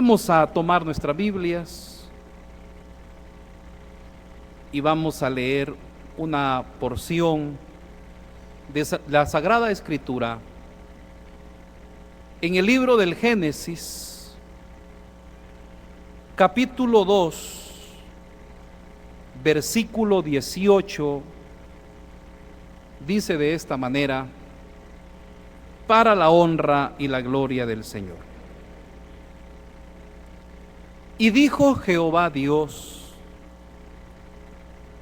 Vamos a tomar nuestras Biblias y vamos a leer una porción de la Sagrada Escritura en el libro del Génesis, capítulo 2, versículo 18, dice de esta manera: para la honra y la gloria del Señor. Y dijo Jehová Dios: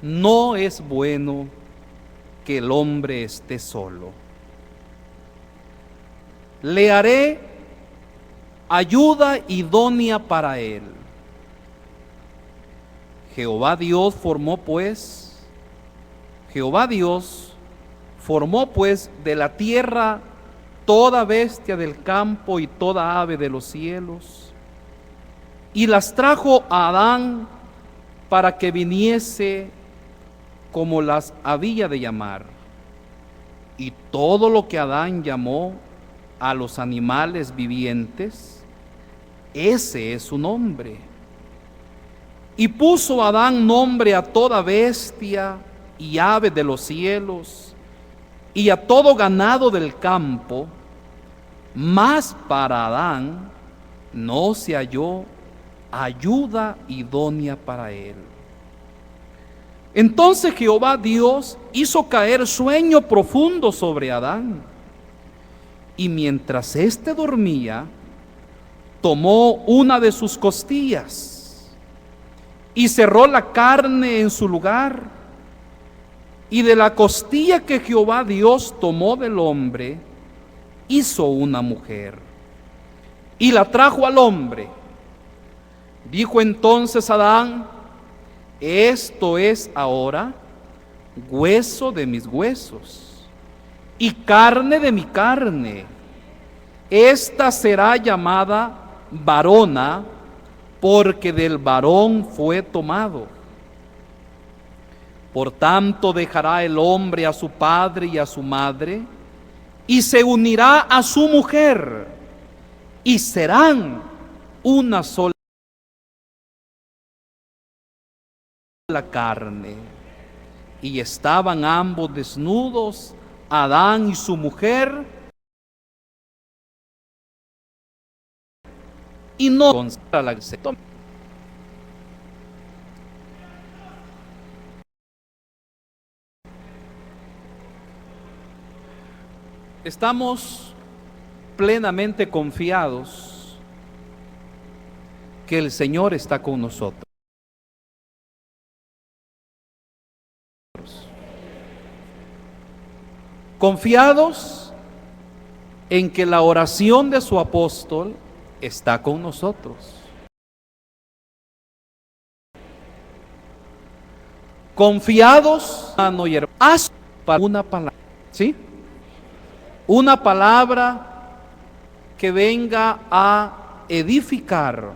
no es bueno que el hombre esté solo. Le haré ayuda idónea para él. Jehová Dios formó pues de la tierra toda bestia del campo y toda ave de los cielos, y las trajo a Adán para que viniese como las había de llamar. Y todo lo que Adán llamó a los animales vivientes, ese es su nombre. Y puso Adán nombre a toda bestia y ave de los cielos y a todo ganado del campo, mas para Adán no se halló ayuda idónea para él. Entonces Jehová Dios hizo caer sueño profundo sobre Adán, y mientras éste dormía, tomó una de sus costillas y cerró la carne en su lugar, y de la costilla que Jehová Dios tomó del hombre, hizo una mujer y la trajo al hombre. Dijo entonces Adán: esto es ahora hueso de mis huesos y carne de mi carne. Esta será llamada varona, porque del varón fue tomado. Por tanto dejará el hombre a su padre y a su madre, y se unirá a su mujer, y serán una sola carne. Y estaban ambos desnudos, Adán y su mujer, y no la se toma. Estamos plenamente confiados que el Señor está con nosotros. Confiados en que la oración de su apóstol está con nosotros. Confiados, hermano y hermana, para una palabra, ¿sí? Una palabra que venga a edificar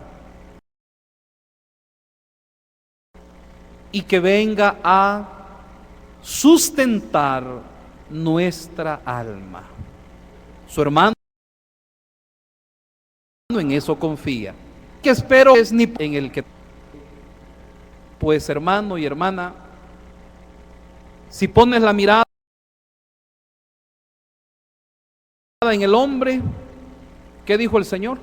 y que venga a sustentar nuestra alma. Su hermano en eso confía. Que espero es ni en el que, pues hermano y hermana, si pones la mirada en el hombre, ¿qué dijo el Señor?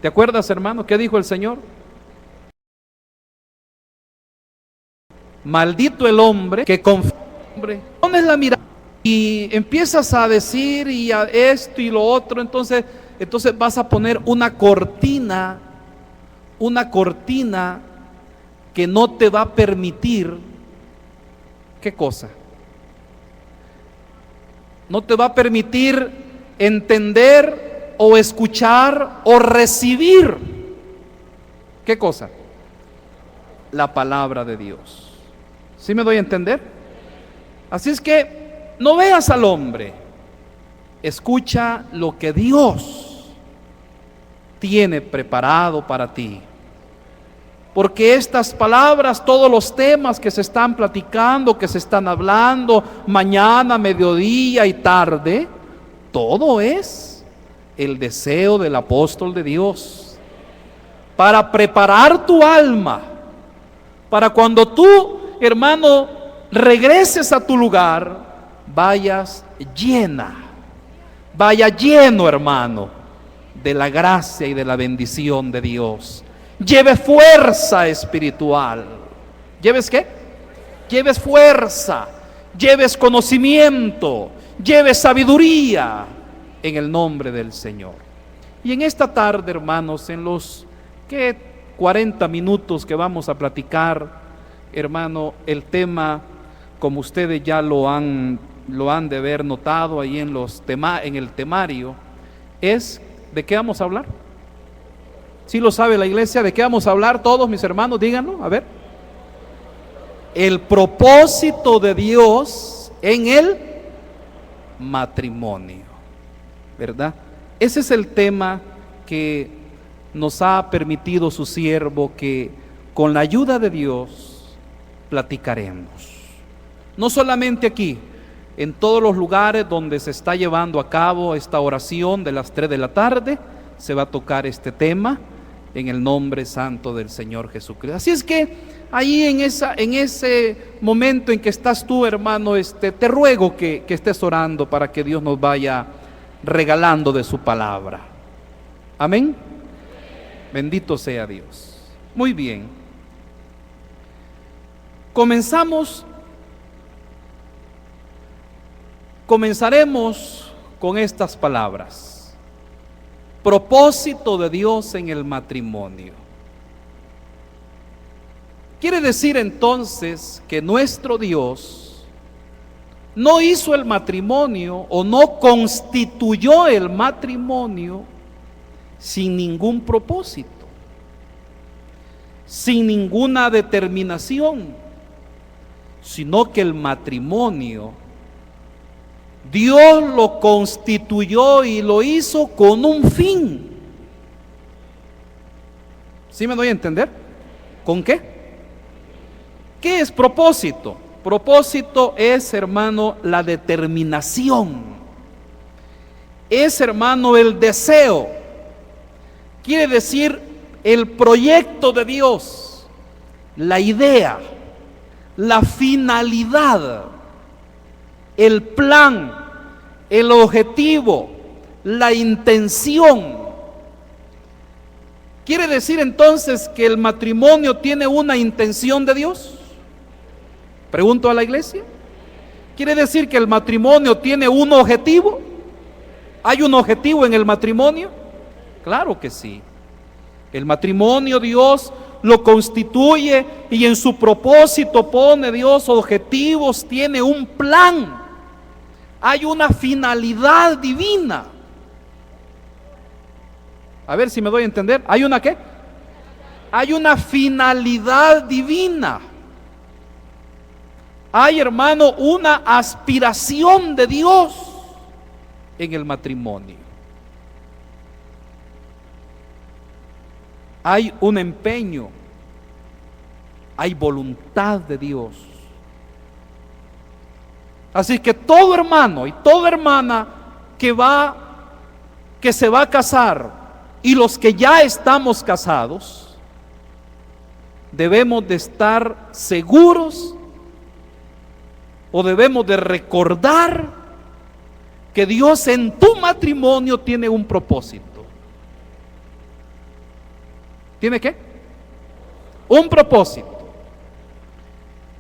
¿Te acuerdas, hermano? ¿Qué dijo el Señor? Maldito el hombre que confía en el hombre. Pones la mirada y empiezas a decir y a esto y lo otro, entonces vas a poner una cortina que no te va a permitir, ¿qué cosa? No te va a permitir entender o escuchar o recibir, ¿qué cosa? La palabra de Dios. ¿Sí me doy a entender? Así es que no veas al hombre, escucha lo que Dios tiene preparado para ti. Porque estas palabras, todos los temas que se están platicando, que se están hablando mañana, mediodía y tarde, Todo es el deseo del apóstol de Dios para preparar tu alma, para cuando tú, hermano, regreses a tu lugar, vayas vaya lleno, hermano, de la gracia y de la bendición de Dios. Lleve fuerza espiritual. ¿Lleves qué? Lleves fuerza, lleves conocimiento, lleves sabiduría en el nombre del Señor. Y en esta tarde, hermanos, en los 40 minutos que vamos a platicar, hermano, el tema, como ustedes ya lo han de haber notado ahí en el temario, es ¿de qué vamos a hablar? ¿Sí lo sabe la iglesia? ¿De qué vamos a hablar todos, mis hermanos? Díganlo, a ver. El propósito de Dios en el matrimonio, ¿verdad? Ese es el tema que nos ha permitido su siervo que con la ayuda de Dios platicaremos. No solamente aquí, en todos los lugares donde se está llevando a cabo esta oración de las 3 de la tarde, se va a tocar este tema en el nombre santo del Señor Jesucristo. Así es que ahí en ese momento en que estás tú, hermano, te ruego que estés orando para que Dios nos vaya regalando de su palabra. Amén. Bendito sea Dios. Muy bien. Comenzaremos con estas palabras. Propósito de Dios en el matrimonio. Quiere decir entonces que nuestro Dios no hizo el matrimonio o no constituyó el matrimonio sin ningún propósito, sin ninguna determinación, sino que el matrimonio Dios lo constituyó y lo hizo con un fin. ¿Sí me doy a entender? ¿Con qué? ¿Qué es propósito? Propósito es, hermano, la determinación. Es, hermano, el deseo. Quiere decir el proyecto de Dios, la idea, la finalidad, el plan, el objetivo, la intención. ¿Quiere decir entonces que el matrimonio tiene una intención de Dios? Pregunto a la iglesia. ¿Quiere decir que el matrimonio tiene un objetivo? ¿Hay un objetivo en el matrimonio? Claro que sí. El matrimonio Dios lo constituye y en su propósito pone Dios objetivos, tiene un plan. Hay una finalidad divina. A ver si me doy a entender. ¿Hay una qué? Hay una finalidad divina. Hay, hermano, una aspiración de Dios en el matrimonio. Hay un empeño, hay voluntad de Dios. Así que todo hermano y toda hermana que se va a casar y los que ya estamos casados, debemos de estar seguros o debemos de recordar que Dios en tu matrimonio tiene un propósito. ¿Tiene qué? Un propósito.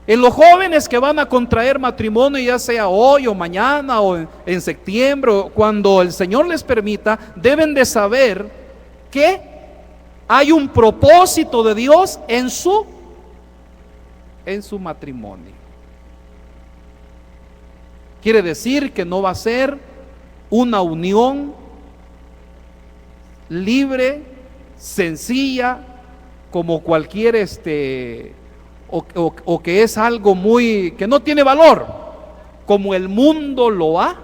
En los jóvenes que van a contraer matrimonio, ya sea hoy o mañana o en septiembre, o cuando el Señor les permita, deben de saber que hay un propósito de Dios en su matrimonio. Quiere decir que no va a ser una unión libre, sencilla, como cualquier o que es algo muy que no tiene valor, como el mundo lo ha.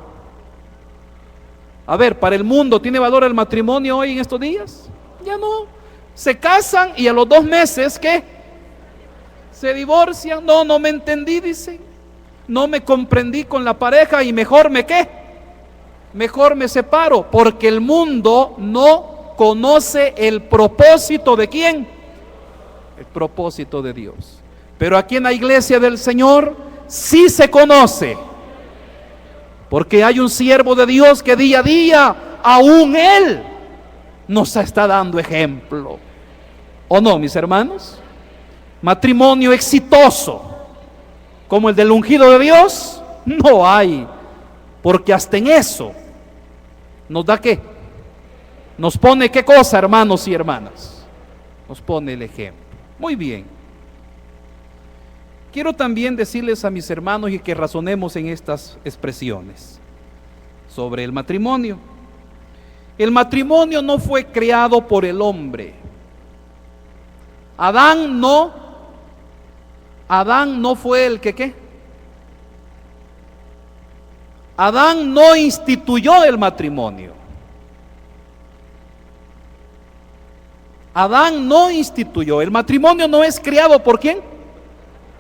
A ver, para el mundo ¿tiene valor el matrimonio hoy en estos días? Ya no. Se casan y a los 2 meses ¿qué? Se divorcian. No me entendí, dicen. No me comprendí con la pareja y mejor me mejor me separo, porque el mundo no conoce el propósito de ¿quién? El propósito de Dios. Pero aquí en la iglesia del Señor sí se conoce, porque hay un siervo de Dios que día a día, aún Él nos está dando ejemplo. ¿O no, mis hermanos? Matrimonio exitoso como el del ungido de Dios no hay, porque hasta en eso nos da ¿qué? Nos pone ¿qué cosa, hermanos y hermanas? Nos pone el ejemplo. Muy bien. Quiero también decirles a mis hermanos y que razonemos en estas expresiones sobre el matrimonio. El matrimonio no fue creado por el hombre. Adán no fue el que ¿qué? Adán no instituyó el matrimonio. Adán no instituyó. El matrimonio no es creado por ¿quién?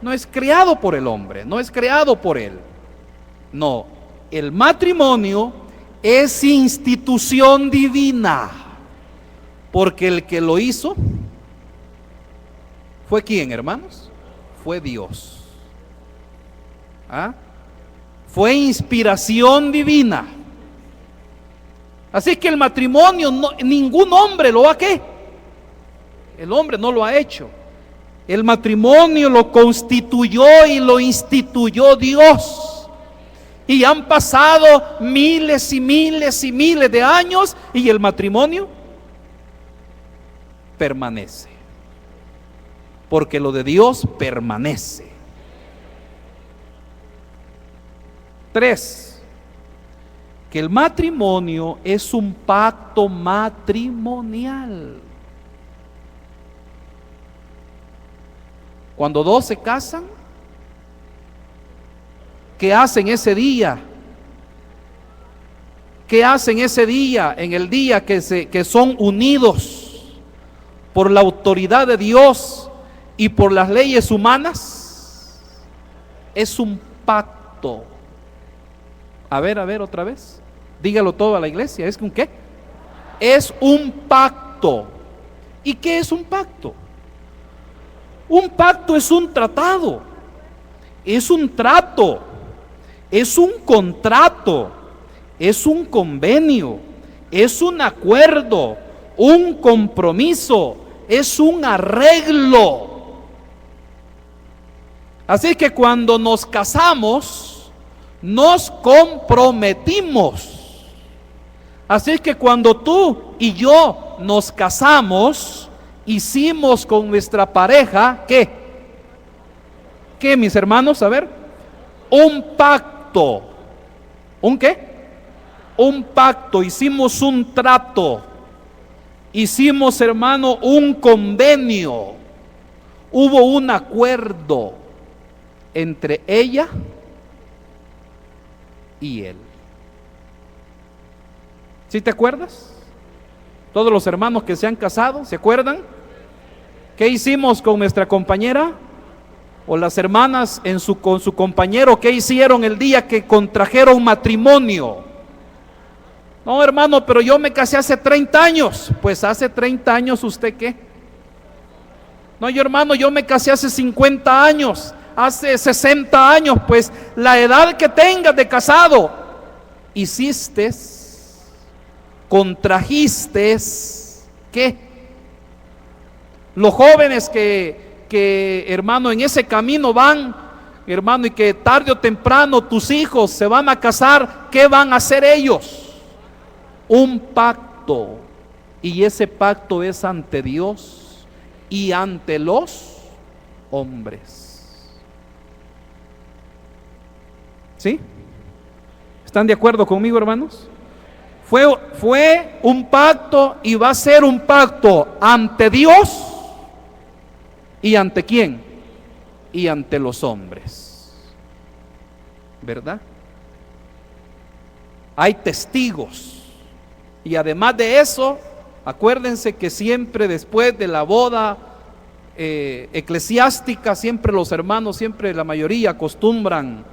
No es creado por el hombre, no es creado por él. No, el matrimonio es institución divina, porque el que lo hizo ¿fue quién, hermanos? Fue Dios. ¿Ah? Fue inspiración divina. Así que el matrimonio, ningún hombre lo ha ¿qué? El hombre no lo ha hecho. El matrimonio lo constituyó y lo instituyó Dios. Y han pasado miles y miles y miles de años y el matrimonio permanece. Porque lo de Dios permanece. 3. Que el matrimonio es un pacto matrimonial. Cuando dos se casan, ¿qué hacen ese día? ¿Qué hacen ese día? En el día que son unidos por la autoridad de Dios y por las leyes humanas. Es un pacto. A ver, otra vez. Dígalo todo a la iglesia. ¿Es un qué? Es un pacto. ¿Y qué es un pacto? Un pacto es un tratado, es un trato, es un contrato, es un convenio, es un acuerdo, un compromiso, es un arreglo. Así que cuando nos casamos, nos comprometimos. Así que cuando tú y yo nos casamos, hicimos con nuestra pareja, ¿qué? ¿Qué, mis hermanos? A ver, un pacto. ¿Un qué? Un pacto, hicimos un trato. Hicimos, hermano, un convenio. Hubo un acuerdo entre ella y él. ¿Sí te acuerdas? Todos los hermanos que se han casado, ¿se acuerdan? ¿Qué hicimos con nuestra compañera? O las hermanas con su compañero, ¿qué hicieron el día que contrajeron matrimonio? No, hermano, pero yo me casé hace 30 años. Pues hace 30 años, ¿usted qué? No, hermano, yo me casé hace 50 años, hace 60 años. Pues la edad que tengas de casado, hiciste, contrajiste, ¿qué? Los jóvenes que hermano, en ese camino van, hermano, y que tarde o temprano tus hijos se van a casar, ¿qué van a hacer ellos? Un pacto. Y ese pacto es ante Dios y ante los hombres. ¿Sí? ¿Están de acuerdo conmigo, hermanos? Fue un pacto y va a ser un pacto ante Dios. ¿Y ante quién? Y ante los hombres. ¿Verdad? Hay testigos. Y además de eso, acuérdense que siempre después de la boda eclesiástica, siempre los hermanos, siempre la mayoría acostumbran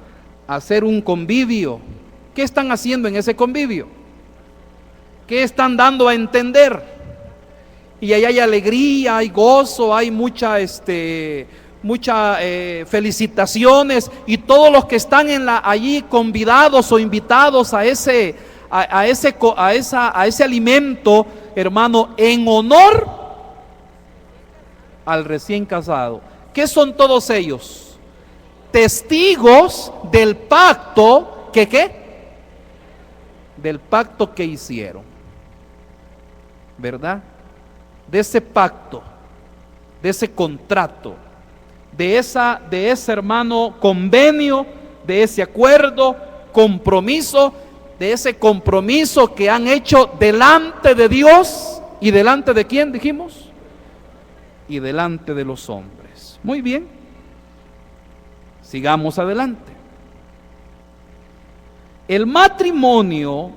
a hacer un convivio ¿Qué están haciendo en ese convivio? ¿Qué están dando a entender? Y ahí hay alegría, hay gozo, hay mucha felicitaciones, y todos los que están allí convidados o invitados a ese alimento, hermano, en honor al recién casado. ¿Qué son todos ellos? Testigos del pacto del pacto que hicieron, ¿verdad? De ese pacto, de ese contrato, de ese hermano convenio, de ese acuerdo, compromiso, de ese compromiso que han hecho delante de Dios. ¿Y delante de quién dijimos? Y delante de los hombres. Muy bien, sigamos adelante. El matrimonio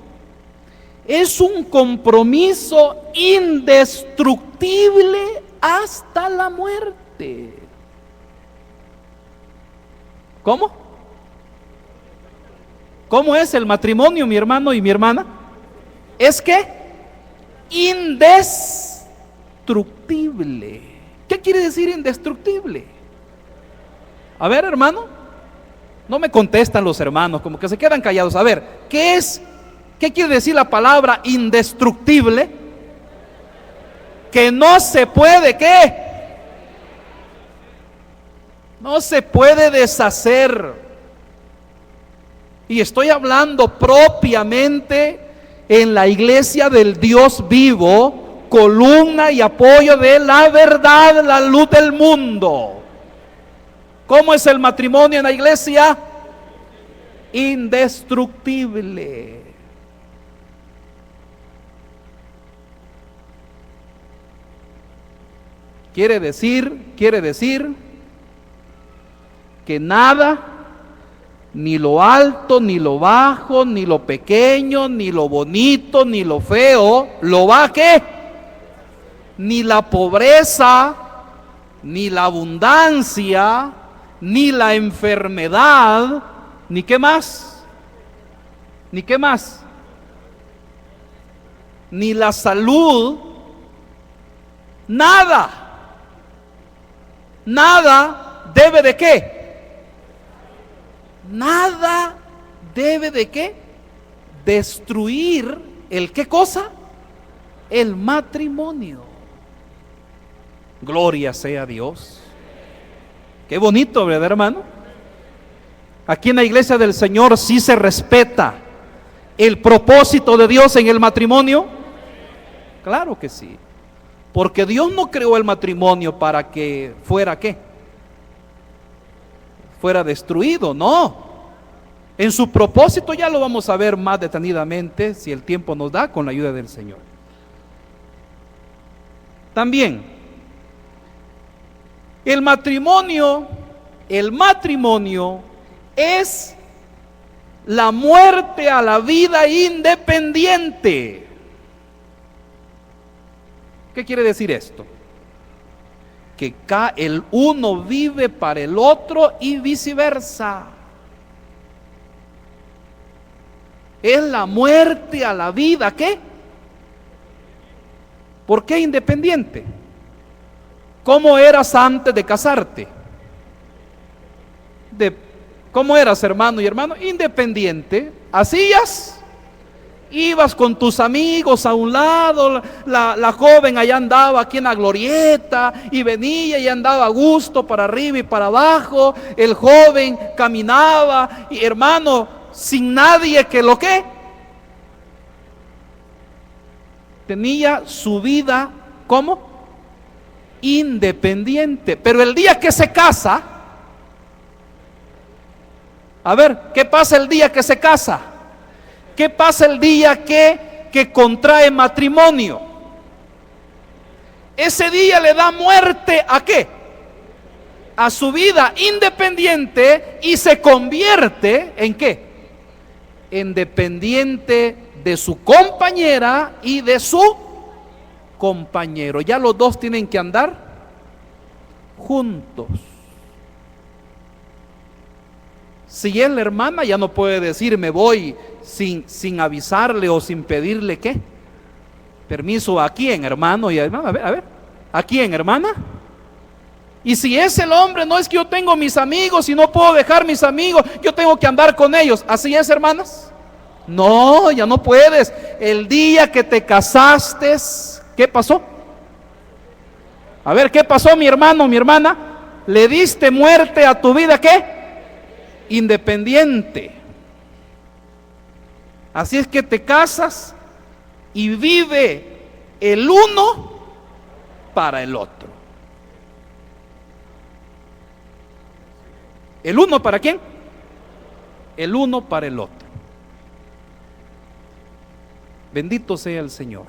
es un compromiso indestructible hasta la muerte. ¿Cómo? ¿Cómo es el matrimonio, mi hermano y mi hermana? Es que indestructible. ¿Qué quiere decir indestructible? A ver, hermano. No me contestan los hermanos, como que se quedan callados. A ver, ¿qué quiere decir la palabra indestructible? Que no se puede, ¿qué? No se puede deshacer. Y estoy hablando propiamente en la iglesia del Dios vivo, columna y apoyo de la verdad, la luz del mundo. ¿Cómo es el matrimonio en la iglesia? Indestructible. Quiere decir que nada, ni lo alto, ni lo bajo, ni lo pequeño, ni lo bonito, ni lo feo, lo va a ¿qué? Ni la pobreza, ni la abundancia, ni la enfermedad, ni qué más, ni la salud, nada debe de qué, nada debe de qué, destruir el qué cosa, el matrimonio. Gloria sea a Dios. Qué bonito, ¿verdad, hermano? Aquí en la iglesia del Señor sí se respeta el propósito de Dios en el matrimonio. Claro que sí. Porque Dios no creó el matrimonio para que fuera ¿qué? Fuera destruido, no. En su propósito ya lo vamos a ver más detenidamente, si el tiempo nos da, con la ayuda del Señor. También el matrimonio es la muerte a la vida independiente. ¿Qué quiere decir esto? Que el uno vive para el otro y viceversa. Es la muerte a la vida, ¿qué? ¿Por qué independiente? ¿Cómo eras antes de casarte? ¿Cómo eras, hermano y hermano? Independiente. Hacías, ibas con tus amigos a un lado, la joven allá andaba aquí en la glorieta, y venía y andaba a gusto para arriba y para abajo. El joven caminaba, y hermano, sin nadie que lo que tenía su vida, ¿cómo? Independiente. Pero el día que se casa, a ver, ¿qué pasa el día que se casa? ¿Qué pasa el día que contrae matrimonio? Ese día le da muerte ¿a qué? A su vida independiente, y se convierte ¿en qué? En dependiente de su compañera y de su compañero. Ya los dos tienen que andar juntos. Si es la hermana, ya no puede decir me voy sin avisarle o sin pedirle qué. Permiso a quién, hermano y hermana. A ver, ¿a quién, hermana? Y si es el hombre, no es que yo tengo mis amigos y no puedo dejar mis amigos, yo tengo que andar con ellos. ¿Así es, hermanas? No, ya no puedes. El día que te casaste, ¿qué pasó? A ver, ¿qué pasó, mi hermano, mi hermana? Le diste muerte a tu vida, ¿qué? Independiente. Así es que te casas y vive el uno para el otro. ¿El uno para quién? El uno para el otro. Bendito sea el Señor.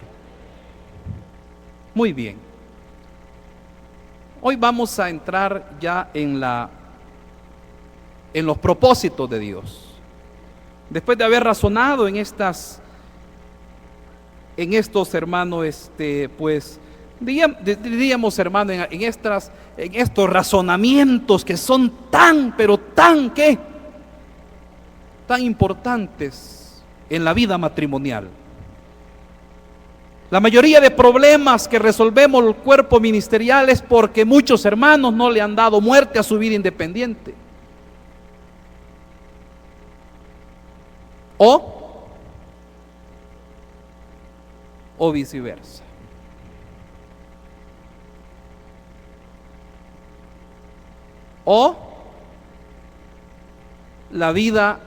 Muy bien. Hoy vamos a entrar ya en los propósitos de Dios. Después de haber razonado en estos, hermanos, pues diríamos, hermano, en estos razonamientos que son pero tan importantes en la vida matrimonial. La mayoría de problemas que resolvemos el cuerpo ministerial es porque muchos hermanos no le han dado muerte a su vida independiente. O viceversa. O la vida,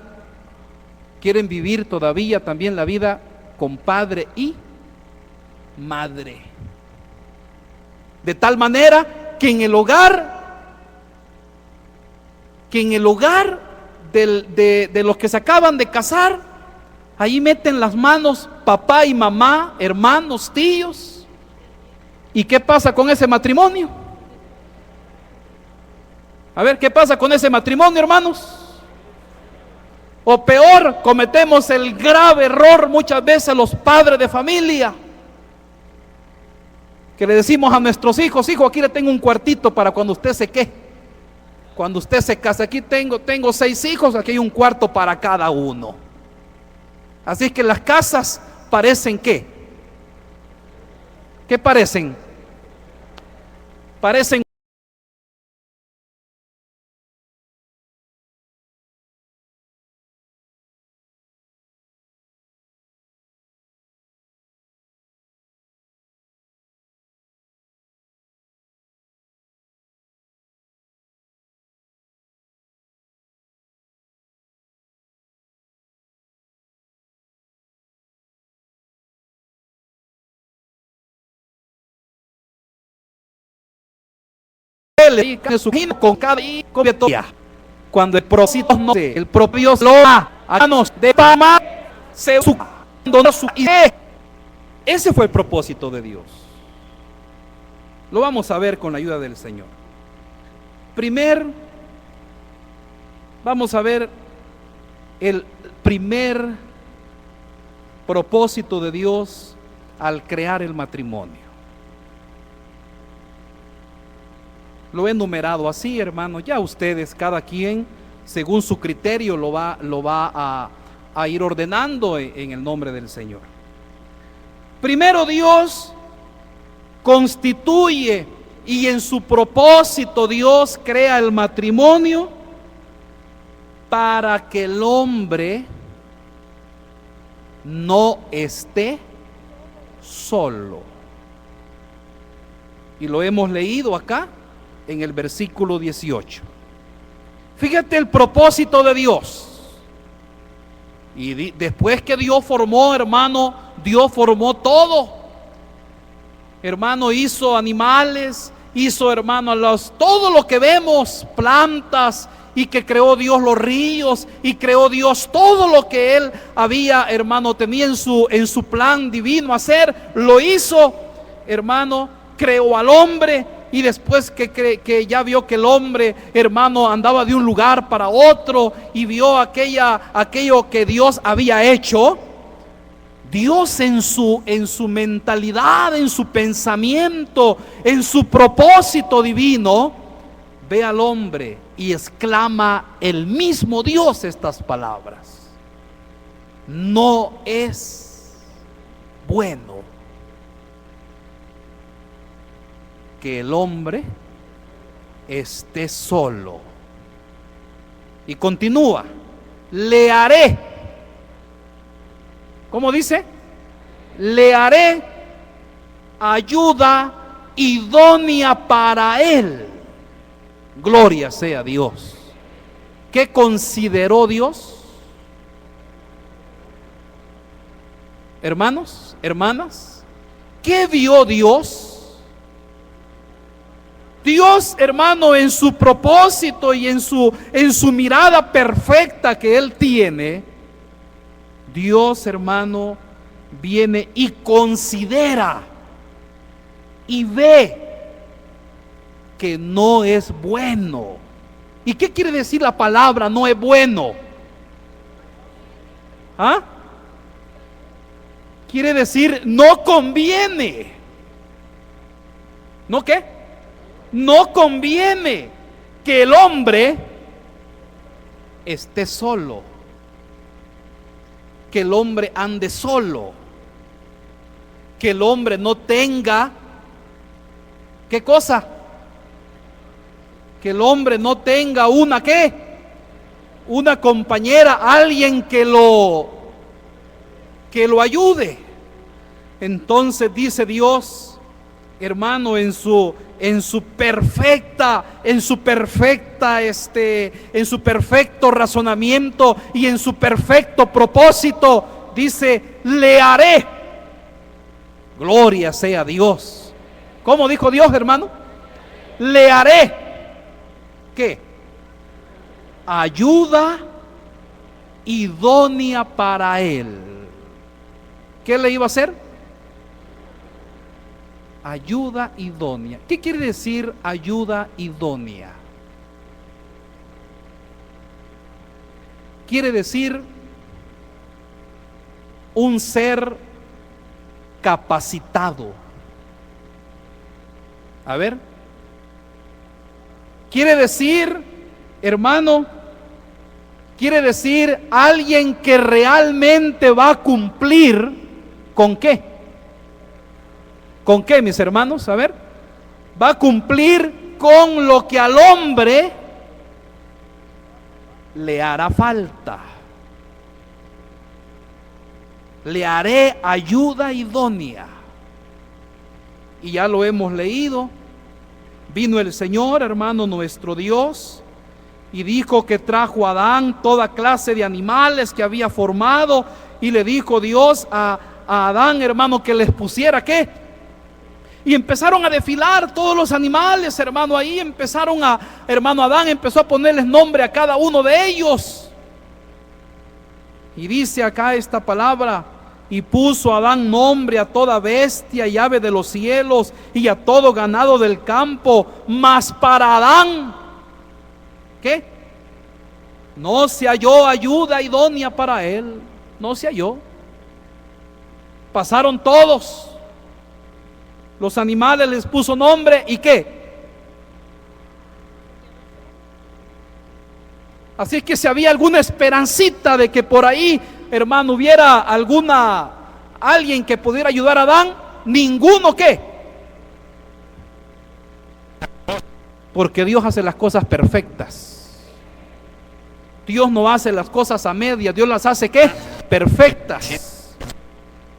quieren vivir todavía también la vida con padre y madre. De tal manera que en el hogar, de los que se acaban de casar, ahí meten las manos papá y mamá, hermanos, tíos. ¿Y qué pasa con ese matrimonio? A ver, ¿qué pasa con ese matrimonio, hermanos? O peor, cometemos el grave error muchas veces los padres de familia, que le decimos a nuestros hijos: hijo, aquí le tengo un cuartito para cuando usted se cuando usted se case. Aquí tengo 6 hijos, aquí hay un cuarto para cada uno. Así es que las casas parecen ¿qué? ¿Qué parecen? Parecen con cada cuando el propósito no se, el propio Dios lo a manos de mamá se abandonó su idea. Ese fue el propósito de Dios. Lo vamos a ver con la ayuda del Señor. Vamos a ver el primer propósito de Dios al crear el matrimonio. Lo he enumerado así, hermano. Ya ustedes, cada quien, según su criterio, lo va a ir ordenando en el nombre del Señor. Primero, Dios constituye y en su propósito Dios crea el matrimonio para que el hombre no esté solo. Y lo hemos leído acá en el versículo 18. Fíjate el propósito de Dios. Y después que Dios formó, hermano, Dios formó todo. Hermano, hizo animales, hizo, hermano, todo lo que vemos, plantas, y que creó Dios los ríos, y creó Dios todo lo que Él había, hermano, tenía en su plan divino hacer, lo hizo, hermano, creó al hombre. Y después que ya vio que el hombre, hermano, andaba de un lugar para otro y vio aquello que Dios había hecho, Dios en su mentalidad, en su pensamiento, en su propósito divino, ve al hombre y exclama el mismo Dios estas palabras: no es bueno que el hombre esté solo. Y continúa, le haré, ¿cómo dice? Le haré ayuda idónea para él. Gloria sea a Dios. ¿Qué consideró Dios? Hermanos, hermanas, ¿qué vio Dios? Dios, hermano, en su propósito y en su mirada perfecta que Él tiene, Dios, hermano, viene y considera y ve que no es bueno. ¿Y qué quiere decir la palabra no es bueno? ¿Ah? Quiere decir no conviene. ¿No qué? No conviene que el hombre esté solo, que el hombre ande solo, que el hombre no tenga, ¿qué cosa? Que el hombre no tenga una ¿qué? Una compañera, alguien que lo ayude. Entonces dice Dios, hermano, en su perfecto razonamiento y en su perfecto propósito, dice, le haré. Gloria sea a Dios. ¿Cómo dijo Dios, hermano? Le haré. ¿Qué? Ayuda idónea para él. ¿Qué le iba a hacer? Ayuda idónea. ¿Qué quiere decir ayuda idónea? Quiere decir un ser capacitado. A ver. Quiere decir, hermano, quiere decir alguien que realmente va a cumplir ¿con qué? ¿Con qué, mis hermanos? A ver, va a cumplir con lo que al hombre le hará falta. Le haré ayuda idónea. Y ya lo hemos leído. Vino el Señor, hermano, nuestro Dios, y dijo que trajo a Adán toda clase de animales que había formado, y le dijo Dios a Adán, hermano, que les pusiera ¿qué? Y empezaron a desfilar todos los animales, hermano, ahí hermano, Adán empezó a ponerles nombre a cada uno de ellos. Y dice acá esta palabra, y puso Adán nombre a toda bestia y ave de los cielos y a todo ganado del campo, mas para Adán, ¿qué? No se halló ayuda idónea para él, no se halló. Pasaron todos los animales, les puso nombre y ¿qué? Así que si había alguna esperancita de que por ahí, hermano, hubiera alguien que pudiera ayudar a Adán, ninguno ¿qué? Porque Dios hace las cosas perfectas. Dios no hace las cosas a medias, Dios las hace ¿qué? Perfectas.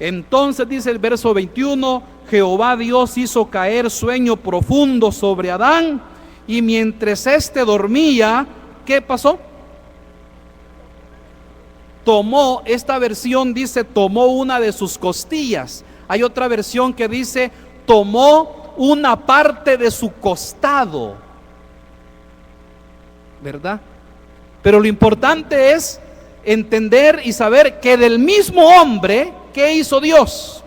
Entonces dice el verso 21, Jehová Dios hizo caer sueño profundo sobre Adán, y mientras éste dormía, ¿qué pasó? Tomó, esta versión dice, tomó una de sus costillas. Hay otra versión que dice, tomó una parte de su costado, ¿verdad? Pero lo importante es entender y saber que del mismo hombre, ¿qué hizo Dios?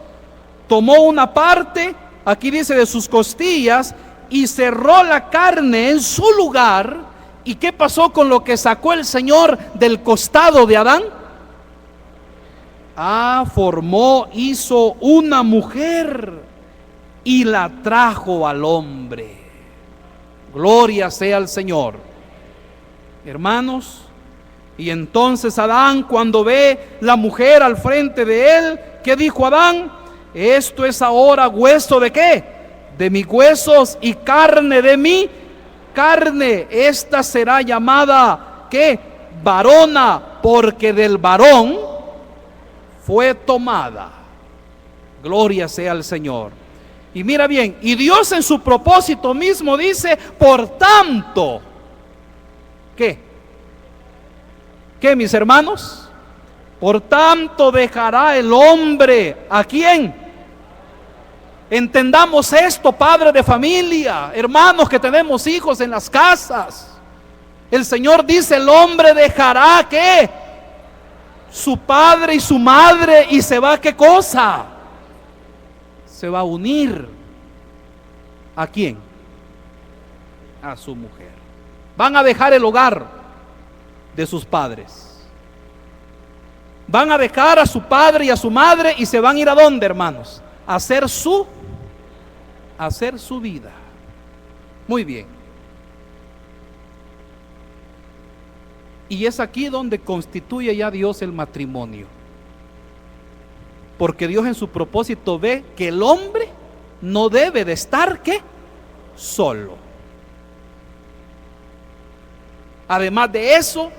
Tomó una parte, aquí dice, de sus costillas, y cerró la carne en su lugar. ¿Y qué pasó con lo que sacó el Señor del costado de Adán? Hizo una mujer y la trajo al hombre. Gloria sea al Señor. Hermanos, Y entonces Adán, cuando ve la mujer al frente de él, ¿qué dijo Adán? Esto es ahora hueso de ¿qué? De mis huesos y carne de mi carne. Esta será llamada ¿qué? Varona, porque del varón fue tomada. Gloria sea al Señor. Y mira bien, y Dios en su propósito mismo dice, por tanto, ¿qué? ¿Qué, mis hermanos? Por tanto dejará el hombre, ¿a quién? Entendamos esto, padre de familia, hermanos que tenemos hijos en las casas. El Señor dice, el hombre dejará ¿qué? Su padre y su madre, y se va ¿qué cosa? Se va a unir. ¿A quién? A su mujer. Van a dejar el hogar de sus padres. Van a dejar a su padre y a su madre y se van a ir ¿a dónde, hermanos? A hacer su vida. Muy bien. Y es aquí donde constituye ya Dios el matrimonio. Porque Dios en su propósito ve que el hombre no debe de estar ¿qué? Solo. Además de eso,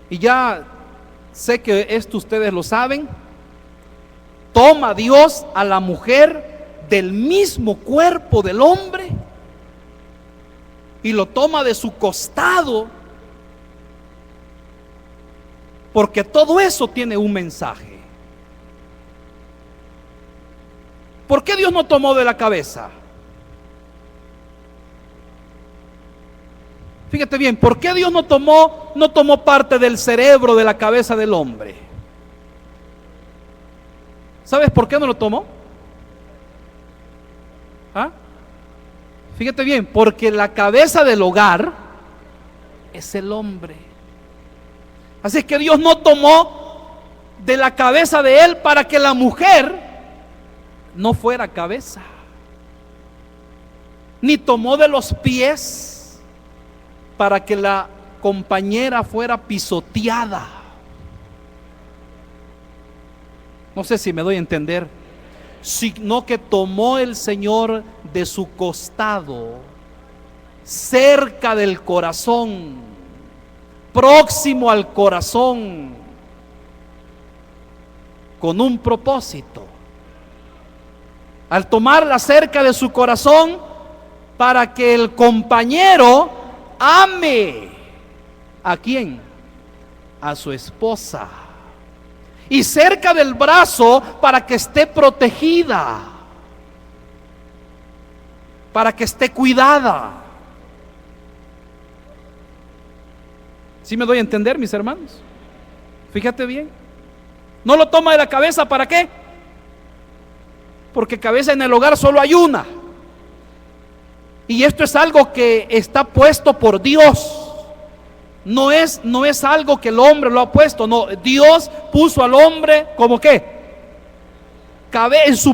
y ya sé que esto ustedes lo saben, toma Dios a la mujer del mismo cuerpo del hombre y lo toma de su costado, porque todo eso tiene un mensaje. ¿Por qué Dios no tomó de la cabeza? Fíjate bien, ¿por qué Dios no tomó parte del cerebro de la cabeza del hombre? ¿Sabes por qué no lo tomó? ¿Ah? Fíjate bien, porque la cabeza del hogar es el hombre. Así es que Dios no tomó de la cabeza de él para que la mujer no fuera cabeza, ni tomó de los pies para que la compañera fuera pisoteada. No sé si me doy a entender. Sino que tomó el Señor de su costado, cerca del corazón, próximo al corazón, con un propósito. Al tomarla cerca de su corazón, para que el compañero ame. ¿A quién? A su esposa. Y cerca del brazo para que esté protegida, para que esté cuidada. ¿Sí me doy a entender, mis hermanos? Fíjate bien. No lo toma de la cabeza, ¿para qué? Porque cabeza en el hogar solo hay una. Y esto es algo que está puesto por Dios. No es algo que el hombre lo ha puesto. No, Dios puso al hombre como ¿qué? En su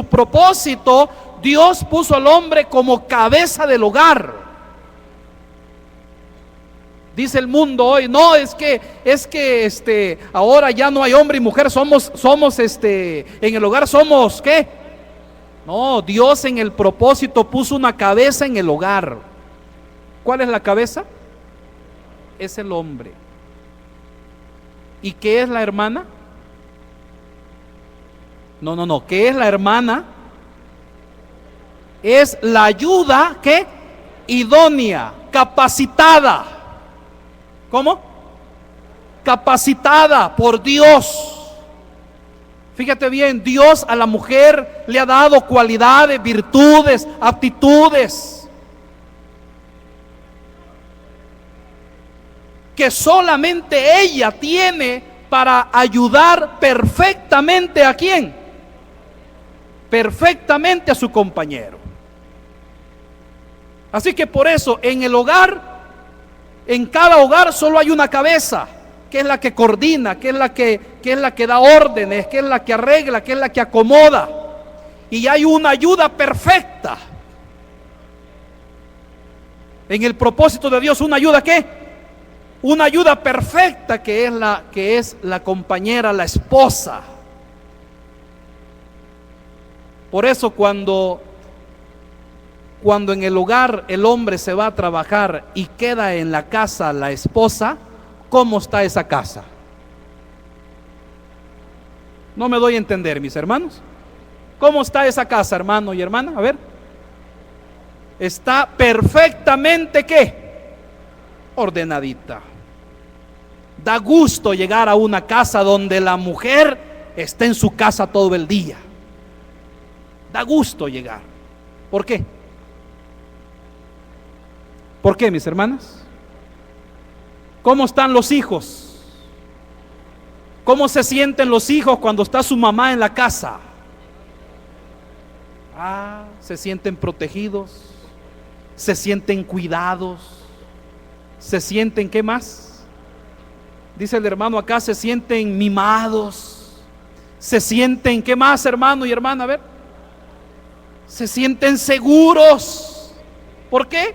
propósito, Dios puso al hombre como cabeza del hogar. Dice el mundo hoy, no, es que ahora ya no hay hombre y mujer, somos en el hogar somos ¿qué? No, Dios en el propósito puso una cabeza en el hogar. ¿Cuál es la cabeza? Es el hombre. ¿Y qué es la hermana? No, ¿qué es la hermana? Es la ayuda ¿qué? Idónea, capacitada. ¿Cómo? Capacitada por Dios. Fíjate bien, Dios a la mujer le ha dado cualidades, virtudes, aptitudes que solamente ella tiene para ayudar perfectamente ¿a quién? Perfectamente a su compañero. Así que por eso en el hogar, en cada hogar solo hay una cabeza, que es la que coordina, que es la que da órdenes, que es la que arregla, que es la que acomoda. Y hay una ayuda perfecta. En el propósito de Dios, ¿una ayuda qué? Una ayuda perfecta, que es la compañera, la esposa. Por eso cuando en el hogar el hombre se va a trabajar y queda en la casa la esposa, ¿cómo está esa casa? No me doy a entender, mis hermanos. ¿Cómo está esa casa, hermano y hermana? A ver. Está perfectamente, ¿qué? Ordenadita. Da gusto llegar a una casa donde la mujer está en su casa todo el día. Da gusto llegar. ¿Por qué? ¿Por qué, mis hermanas? ¿Cómo están los hijos? ¿Cómo se sienten los hijos cuando está su mamá en la casa? Se sienten protegidos, se sienten cuidados, se sienten, ¿qué más? Dice el hermano acá, se sienten mimados, se sienten, ¿qué más, hermano y hermana? A ver, se sienten seguros. ¿Por qué?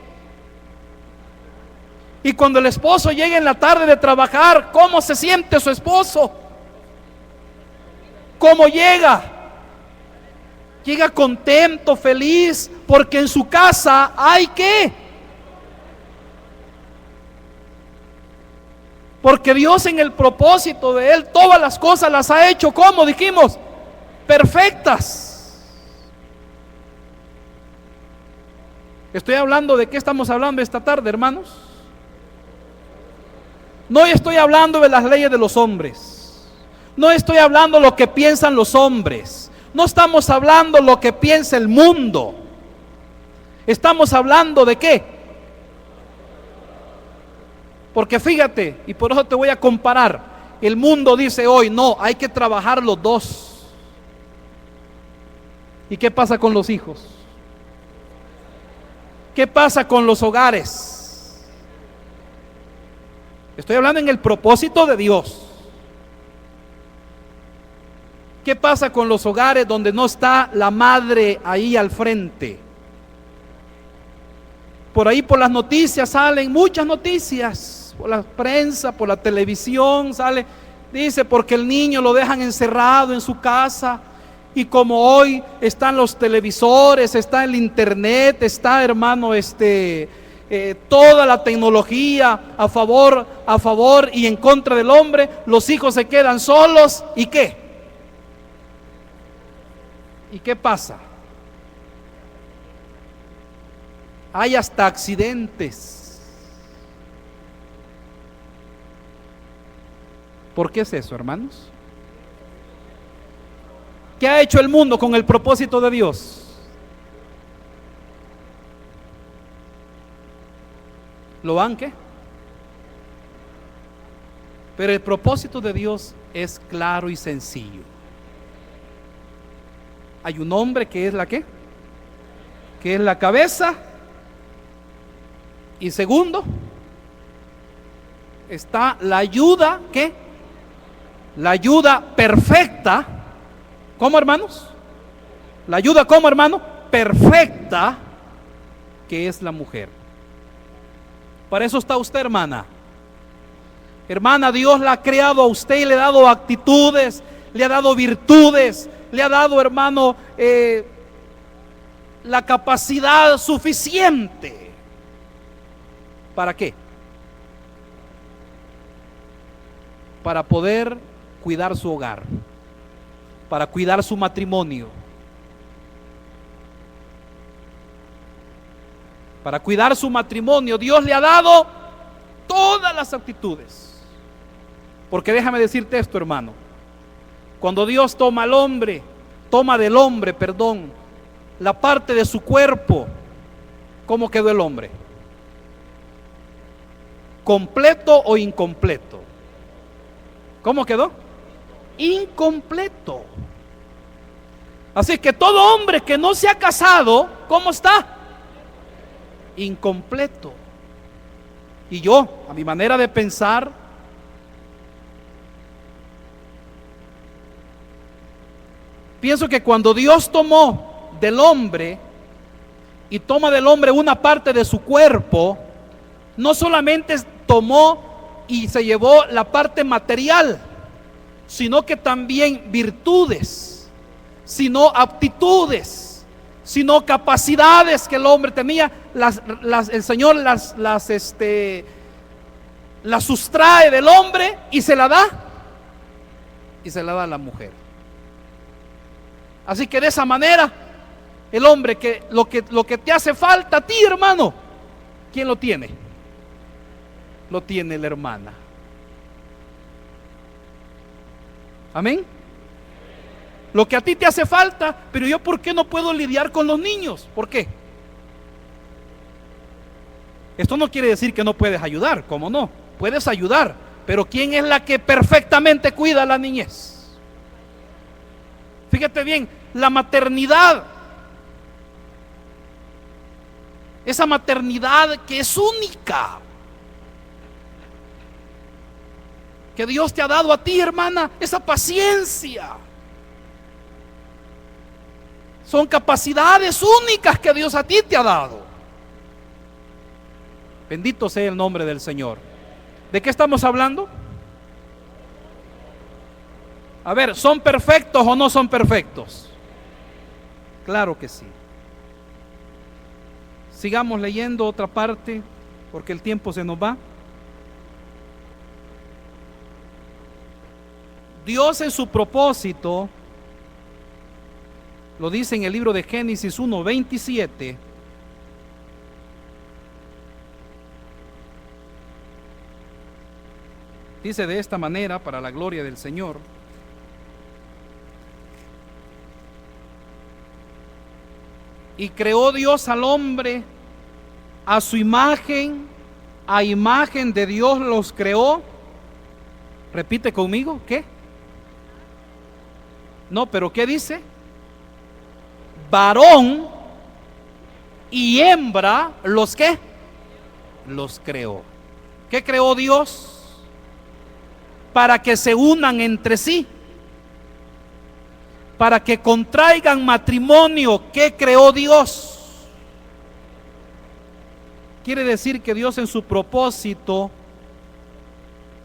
Y cuando el esposo llega en la tarde de trabajar, ¿cómo se siente su esposo? ¿Cómo llega? Llega contento, feliz, porque en su casa hay ¿qué? Porque Dios, en el propósito de Él, todas las cosas las ha hecho, ¿cómo dijimos? Perfectas. Estoy hablando de qué estamos hablando esta tarde, hermanos. No estoy hablando de las leyes de los hombres. No estoy hablando lo que piensan los hombres. No estamos hablando lo que piensa el mundo. Estamos hablando de qué. Porque fíjate, y por eso te voy a comparar. El mundo dice hoy, no, hay que trabajar los dos. ¿Y qué pasa con los hijos? ¿Qué pasa con los hogares? Estoy hablando en el propósito de Dios. ¿Qué pasa con los hogares donde no está la madre ahí al frente? Por ahí, por las noticias salen muchas noticias, por la prensa, por la televisión sale, dice, porque el niño lo dejan encerrado en su casa. Y como hoy están los televisores, está el internet, está, hermano, toda la tecnología a favor y en contra del hombre, los hijos se quedan solos. ¿Y qué? ¿Y qué pasa? Hay hasta accidentes. ¿Por qué es eso, hermanos? ¿Qué ha hecho el mundo con el propósito de Dios? ¿Lo han qué? Pero el propósito de Dios es claro y sencillo. Hay un hombre que es la ¿qué? Que es la cabeza. Y segundo, está la ayuda, ¿qué? La ayuda perfecta. ¿Cómo, hermanos? La ayuda, ¿cómo, hermano? Perfecta, que es la mujer. Para eso está usted, hermana. Hermana, Dios la ha creado a usted y le ha dado actitudes, le ha dado virtudes, le ha dado, hermano, la capacidad suficiente. ¿Para qué? Para poder cuidar su hogar, para cuidar su matrimonio, para cuidar su matrimonio. Dios le ha dado todas las actitudes. Porque déjame decirte esto, hermano, cuando Dios toma del hombre, la parte de su cuerpo, ¿cómo quedó el hombre? ¿Completo o incompleto? ¿Cómo quedó? Incompleto. Así que todo hombre que no se ha casado, ¿cómo está? Incompleto. Y yo, a mi manera de pensar, pienso que cuando Dios tomó del hombre y toma del hombre una parte de su cuerpo, no solamente tomó y se llevó la parte material, sino que también virtudes, sino aptitudes, sino capacidades que el hombre tenía, el Señor las sustrae del hombre y se la da a la mujer. Así que de esa manera el hombre, que lo que te hace falta a ti, hermano, ¿quién lo tiene? Lo tiene la hermana. Amén. Lo que a ti te hace falta, pero yo, ¿por qué no puedo lidiar con los niños? ¿Por qué? Esto no quiere decir que no puedes ayudar, ¿cómo no? Puedes ayudar, pero ¿quién es la que perfectamente cuida a la niñez? Fíjate bien, la maternidad, esa maternidad que es única, que Dios te ha dado a ti, hermana, esa paciencia, son capacidades únicas que Dios a ti te ha dado. Bendito sea el nombre del Señor. ¿De qué estamos hablando? A ver, ¿son perfectos o no son perfectos? Claro que sí. Sigamos leyendo otra parte, porque el tiempo se nos va. Dios en su propósito, lo dice en el libro de Génesis 1:27. Dice de esta manera, para la gloria del Señor: y creó Dios al hombre a su imagen, a imagen de Dios los creó. Repite conmigo, ¿qué? No, pero ¿qué dice? Varón y hembra, ¿los qué? Los creó. ¿Qué creó Dios? Para que se unan entre sí, para que contraigan matrimonio. ¿Qué creó Dios? Quiere decir que Dios en su propósito,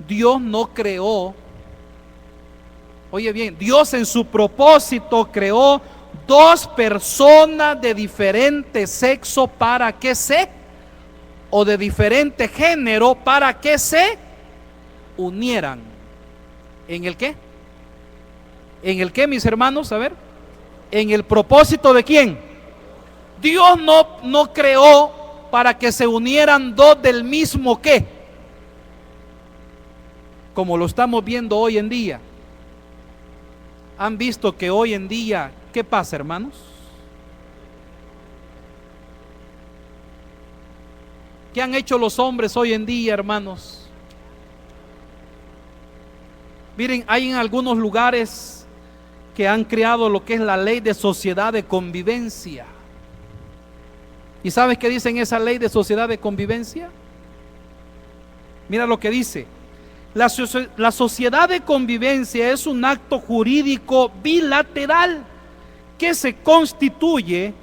Dios no creó, oye bien, Dios en su propósito creó dos personas de diferente sexo para que o de diferente género, para que se unieran. ¿En el qué? ¿En el qué, mis hermanos? A ver, ¿en el propósito de quién? Dios no creó para que se unieran dos del mismo qué, como lo estamos viendo hoy en día. ¿Han visto que hoy en día qué pasa, hermanos? ¿Qué han hecho los hombres hoy en día, hermanos? Miren, hay en algunos lugares que han creado lo que es la ley de sociedad de convivencia. ¿Y sabes qué dice en esa ley de sociedad de convivencia? Mira lo que dice: la sociedad de convivencia es un acto jurídico bilateral que se constituye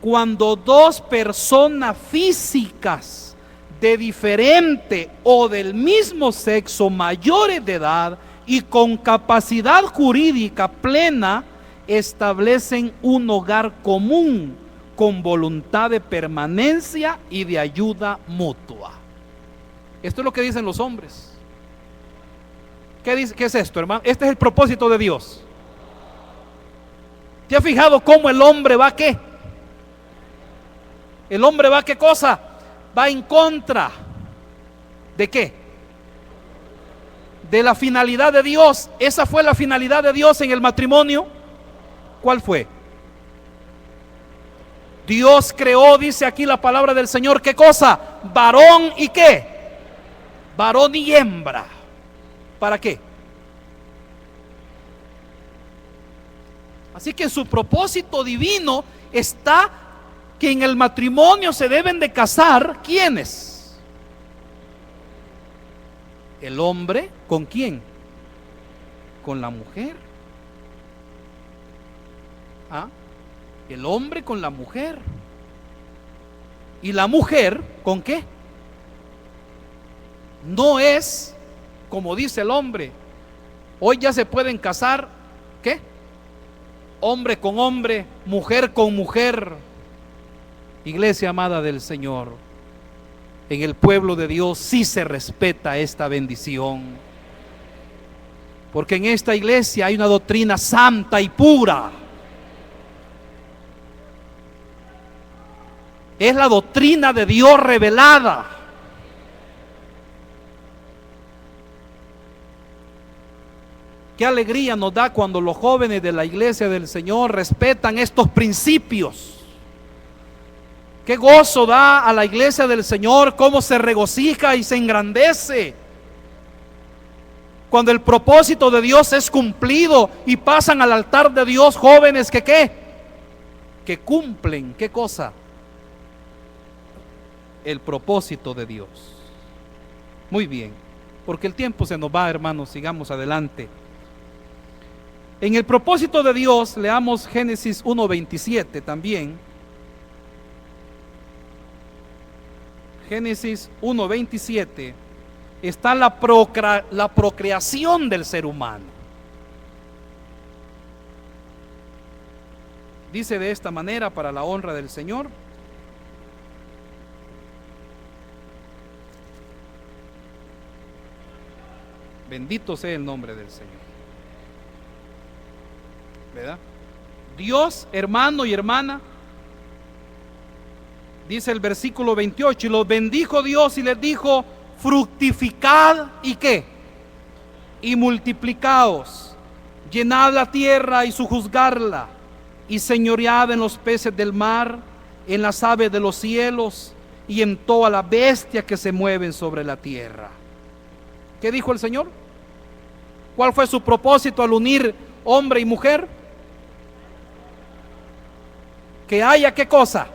cuando dos personas físicas de diferente o del mismo sexo, mayores de edad y con capacidad jurídica plena, establecen un hogar común con voluntad de permanencia y de ayuda mutua. Esto es lo que dicen los hombres. ¿Qué es esto, hermano? Este es el propósito de Dios. ¿Te has fijado cómo el hombre va qué? El hombre va ¿qué cosa? Va en contra ¿de qué? De la finalidad de Dios. Esa fue la finalidad de Dios en el matrimonio. ¿Cuál fue? Dios creó, dice aquí la palabra del Señor, ¿qué cosa? Varón y ¿qué? Varón y hembra. ¿Para qué? Así que en su propósito divino está que en el matrimonio se deben de casar ¿quiénes? El hombre, ¿con quién? Con la mujer. ¿Ah? El hombre con la mujer. Y la mujer, ¿con qué? No es como dice el hombre. Hoy ya se pueden casar, ¿qué? Hombre con hombre, mujer con mujer. Iglesia amada del Señor, en el pueblo de Dios sí se respeta esta bendición, porque en esta iglesia hay una doctrina santa y pura. Es la doctrina de Dios revelada. Qué alegría nos da cuando los jóvenes de la iglesia del Señor respetan estos principios. Qué gozo da a la iglesia del Señor, cómo se regocija y se engrandece cuando el propósito de Dios es cumplido y pasan al altar de Dios jóvenes que ¿qué? Que cumplen, ¿qué cosa? El propósito de Dios. Muy bien, porque el tiempo se nos va, hermanos, sigamos adelante. En el propósito de Dios, leamos Génesis 1:27 también. Génesis 1:27 está la procreación del ser humano. Dice de esta manera, para la honra del Señor: bendito sea el nombre del Señor. ¿Verdad? Dios, hermano y hermana, dice el versículo 28, y los bendijo Dios y les dijo: fructificad y ¿qué? Y multiplicaos, llenad la tierra y sojuzgarla, y señoread en los peces del mar, en las aves de los cielos, y en toda la bestia que se mueven sobre la tierra. ¿Qué dijo el Señor? ¿Cuál fue su propósito al unir hombre y mujer? Que haya ¿qué cosa?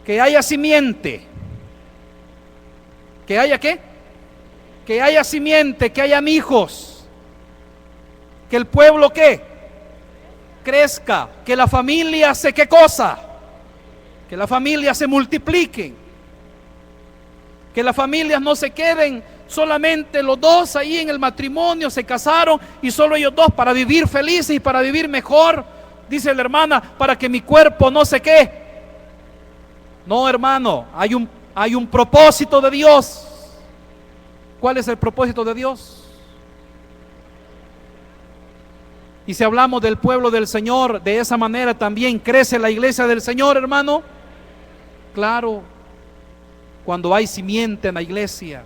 Que haya simiente. ¿Que haya qué? Que haya simiente, que hayan hijos. Que el pueblo ¿qué? Crezca. Que la familia se ¿qué cosa? Que la familia se multiplique. Que las familias no se queden solamente los dos ahí en el matrimonio, se casaron y solo ellos dos para vivir felices y para vivir mejor. Dice la hermana, para que mi cuerpo no se qué. No, hermano, hay un propósito de Dios. ¿Cuál es el propósito de Dios? Y si hablamos del pueblo del Señor, de esa manera también crece la iglesia del Señor, hermano. Claro, cuando hay simiente en la iglesia,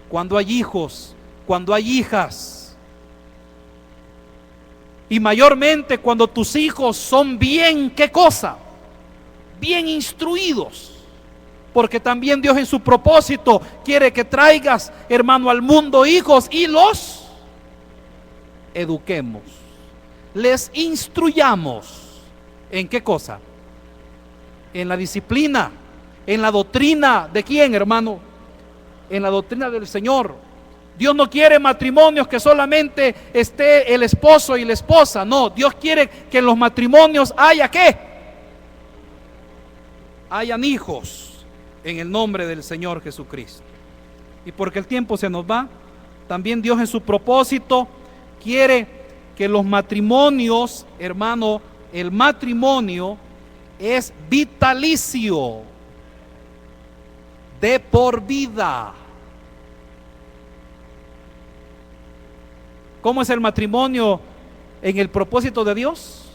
cuando hay hijos, cuando hay hijas, y mayormente cuando tus hijos son bien, ¿qué cosa? Bien instruidos, porque también Dios en su propósito quiere que traigas, hermano, al mundo hijos y los eduquemos, les instruyamos. ¿En qué cosa? En la disciplina, en la doctrina ¿de quién, hermano? En la doctrina del Señor. Dios no quiere matrimonios que solamente esté el esposo y la esposa. No, Dios quiere que en los matrimonios haya ¿qué? Hayan hijos en el nombre del Señor Jesucristo. Y porque el tiempo se nos va, también Dios en su propósito quiere que los matrimonios, hermano, el matrimonio es vitalicio, de por vida. ¿Cómo es el matrimonio en el propósito de Dios?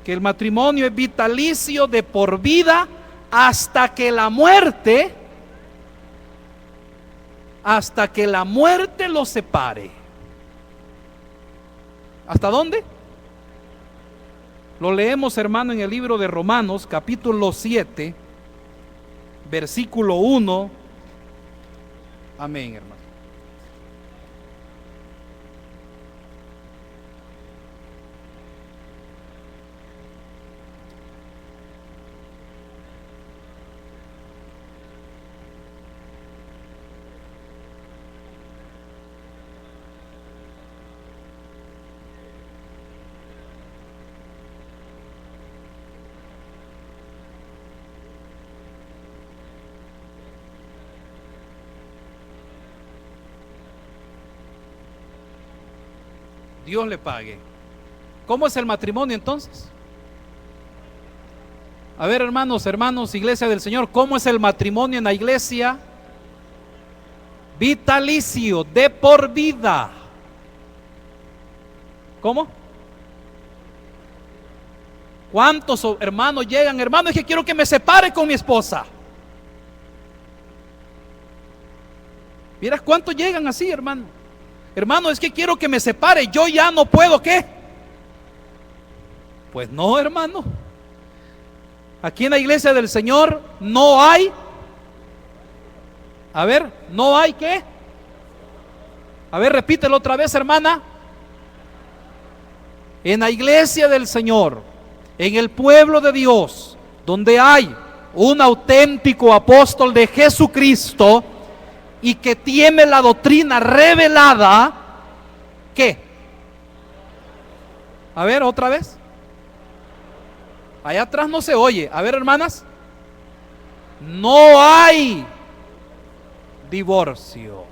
Que el matrimonio es vitalicio, de por vida, hasta que la muerte los separe. ¿Hasta dónde? Lo leemos, hermano, en el libro de Romanos, capítulo 7, versículo 1. Amén, hermano. Dios le pague. ¿Cómo es el matrimonio entonces? A ver, hermanos, iglesia del Señor, ¿cómo es el matrimonio en la iglesia? Vitalicio, de por vida. ¿Cómo? ¿Cuántos hermanos llegan? Hermano, es que quiero que me separe con mi esposa. ¿Vieras cuántos llegan así, hermano? Hermano, es que quiero que me separe, yo ya no puedo, ¿qué? Pues no, hermano. Aquí en la iglesia del Señor no hay. A ver, no hay ¿qué? A ver, repítelo otra vez, hermana. En la iglesia del Señor, en el pueblo de Dios, donde hay un auténtico apóstol de Jesucristo y que tiene la doctrina revelada, ¿qué? A ver, otra vez. Allá atrás no se oye. A ver, hermanas. No hay divorcio.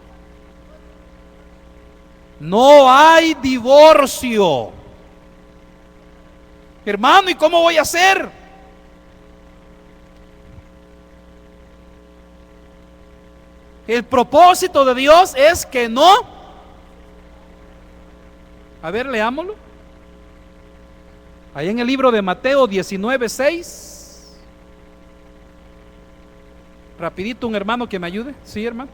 No hay divorcio. Hermano, ¿y cómo voy a hacer? El propósito de Dios es que no. A ver, leámoslo. Ahí en el libro de Mateo 19:6. Rapidito, un hermano que me ayude. Sí, hermano.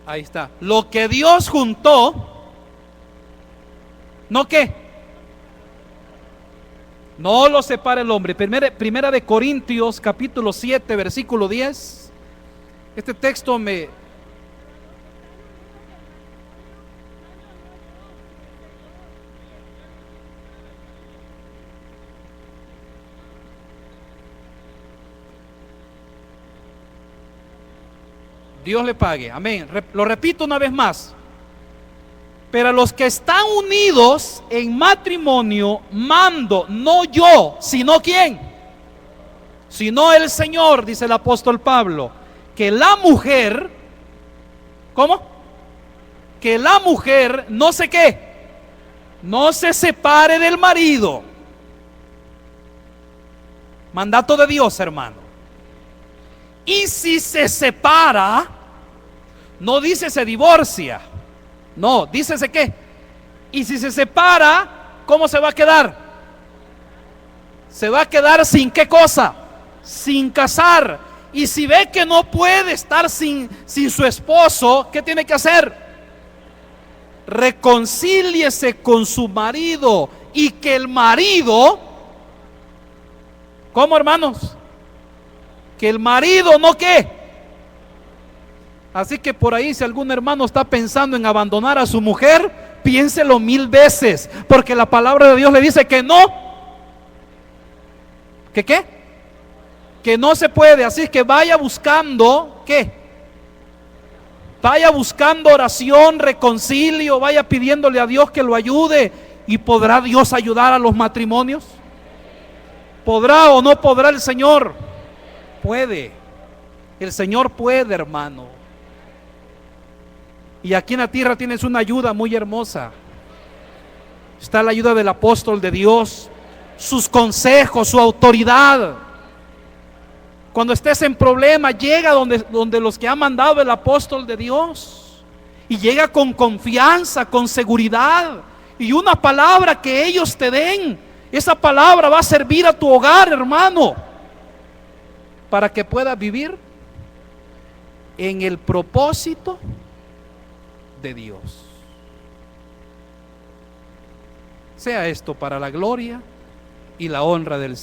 Ahí está. Lo que Dios juntó, ¿no qué? No lo separa el hombre. Primera de Corintios, capítulo 7, versículo 10. Este texto me... Dios le pague, amén. Lo repito una vez más. Pero a los que están unidos en matrimonio, mando, no yo, sino ¿quién? Sino el Señor, dice el apóstol Pablo, que la mujer, ¿cómo? Que la mujer no sé qué, no se separe del marido. Mandato de Dios, hermano. Y si se separa, no dice se divorcia, no, dice se qué. Y si se separa, ¿cómo se va a quedar? Se va a quedar sin qué cosa, sin casar. Y si ve que no puede estar sin su esposo, ¿qué tiene que hacer? Reconcíliese con su marido. Y que el marido, ¿cómo, hermanos? Que el marido no qué. Así que por ahí, si algún hermano está pensando en abandonar a su mujer, piénselo 1000 veces, porque la palabra de Dios le dice que no. ¿Que qué? Que no se puede. Así que vaya buscando ¿qué? Vaya buscando oración, reconcilio, vaya pidiéndole a Dios que lo ayude. ¿Y podrá Dios ayudar a los matrimonios? ¿Podrá o no podrá el Señor? Puede. El Señor puede, hermano. Y aquí en la tierra tienes una ayuda muy hermosa. Está la ayuda del apóstol de Dios, sus consejos, su autoridad. Cuando estés en problema, llega donde los que ha mandado el apóstol de Dios. Y llega con confianza, con seguridad. Y una palabra que ellos te den, esa palabra va a servir a tu hogar, hermano, para que puedas vivir en el propósito de Dios. Sea esto para la gloria y la honra del Señor.